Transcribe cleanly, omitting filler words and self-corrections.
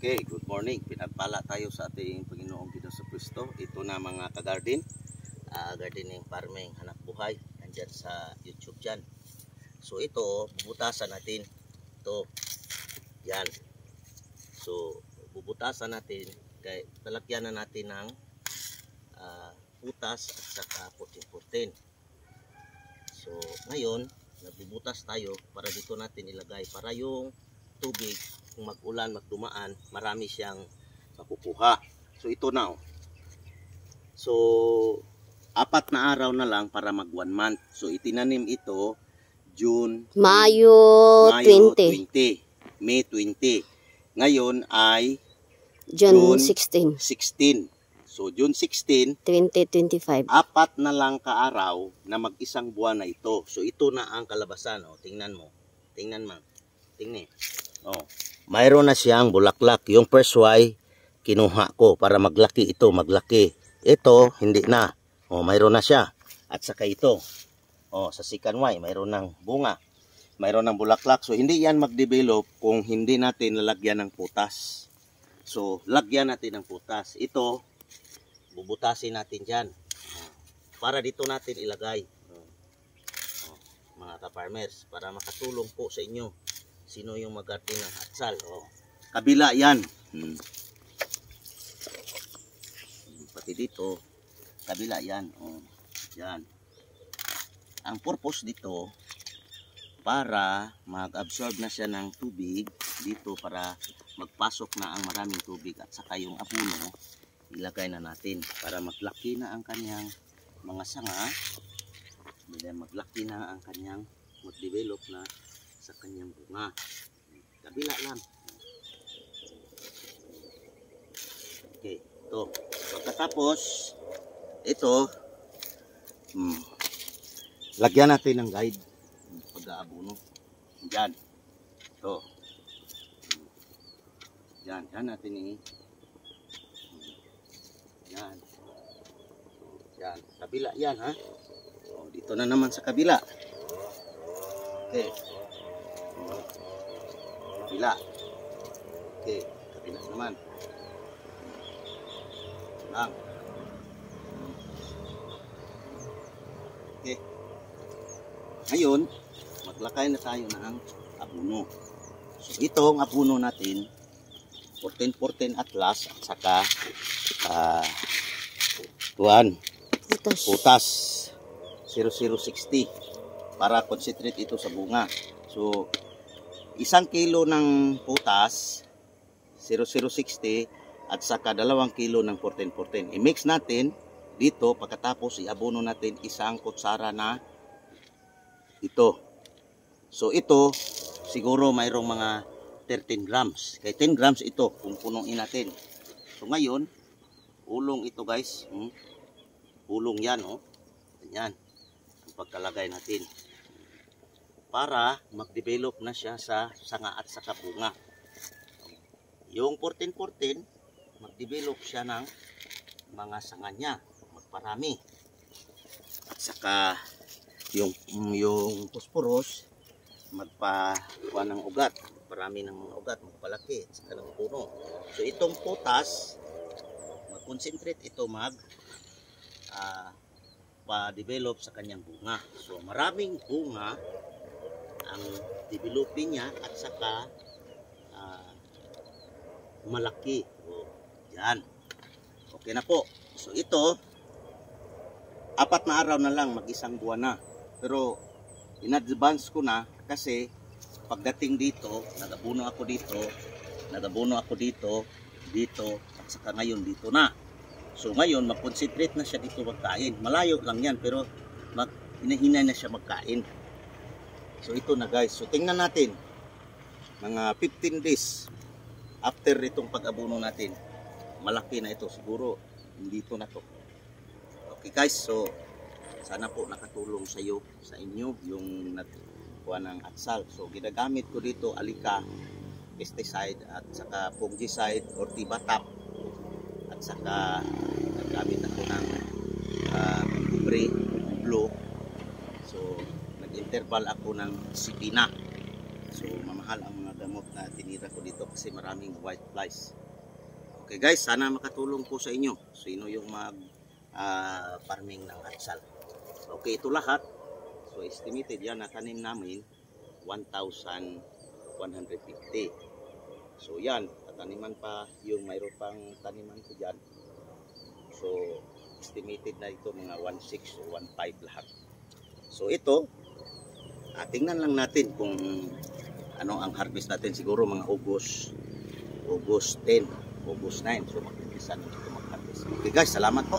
Okay, good morning. Pinagpala tayo sa ating Panginoong Jesucristo. Ito na mga ka-garden. Gardening farming, hanap buhay. Nandyan sa YouTube dyan. So ito, bubutasan natin. Ito, yan. So, bubutasan natin. Kaya talagyan na natin ng putas at saka putin-putin. So, ngayon, nagbubutas tayo para dito natin ilagay. Para yung tubig, kung mag-ulan, magdumaan, marami siyang makukuha. So ito na. So 4 na araw na lang para mag 1 month. So itinanim ito Mayo 20, May 20. Ngayon ay June 16. So June 16, 2025. 4 na lang kaaraw na mag-isang buwan na ito. So ito na ang kalabasan. Tingnan mo. Tingnan mo. Tingnan. Mayroon na siyang bulaklak. Yung first Y, kinuha ko para maglaki ito, maglaki. Ito, hindi na. Mayroon na siya. At saka ito. Sa second Y, mayroon ng bunga. Mayroon ng bulaklak. So, hindi yan mag-develop kung hindi natin lalagyan ng putas. So, lagyan natin ng putas. Ito, bubutasin natin dyan. Para dito natin ilagay. Mga ka-farmers, para makatulong po sa inyo. Sino yung mag-garden ng atsal? Kabila yan. Pati dito, kabila yan. Yan. Ang purpose dito, para mag-absorb na siya ng tubig dito, para magpasok na ang maraming tubig at saka yung abono, ilagay na natin para maglaki na ang kanyang mga sanga. Maglaki na ang kanyang, mag-develop na sa kanyang bunga. Kabila lang. Okay, ito. Pagkatapos, ito, lagyan natin ng guide pag-aabono. Diyan. Ito. Diyan. Diyan natin Diyan. Diyan. Kabila yan, ha? Dito na naman sa kabila. Okay. Kabila. Okay, kabila naman. Lang. Okay. Ngayon, maglakay na tayo ng abono. So, itong abono natin, 14-14 Atlas at saka putas 0060 para concentrate ito sa bunga. So, 1 kilo ng putas 0060 at saka 2 kilo ng 14-14. I-mix natin dito, pagkatapos iabono natin 1 kutsara na ito. So ito siguro mayroong mga 13 grams. Kaya 10 grams ito kung punuin natin. So ngayon, ulong ito guys. Ulong yan, ganyan ang pagkalagay natin. Para mag-develop na siya sa sanga at saka bunga. Yung 14-14, mag-develop siya ng mga sanga niya, magparami. At saka yung phosphorus, magpakuha ng ugat, magparami ng mga ugat, magpalaki, at saka ng puno. So itong potas, mag-concentrate ito pa-develop sa kanyang bunga. So maraming bunga ang developing niya at saka malaki. Yan. Okay na po. So ito, 4 na araw na lang, mag-isang buwan na. Pero in-advance ko na kasi pagdating dito, nagabuno ako dito, at saka ngayon dito na. So ngayon, mag-concentrate na siya dito magkain. Malayo lang yan, pero hinahinay na siya magkain. So ito na guys. So tingnan natin. Mga 15 days after itong pag-abono natin. Malaki na ito. Siguro dito na to. Okay guys. So sana po nakatulong sa inyo yung nagkuha ng atsal. So ginagamit ko dito alika, pesticide at saka fungicide or tibatap. At saka nagamit ako ng blue. So nag-interval ako ng sipina. So mamahal ang mga gamot na tinira ko dito kasi maraming white flies. Okay guys, sana makatulong po sa inyo. Sino yung mag farming ng atsal. Okay, ito lahat. So estimated yan na tanim namin 1,150. So yan, tataniman pa yung mayroon pang taniman ko dyan. So estimated na ito mga 1,600 o 1,500 lahat. So ito, tingnan lang natin kung ano ang harvest natin. Siguro mga August 10, August 9. So mag-umpisa na ito mag-harvest. Okay guys, salamat po.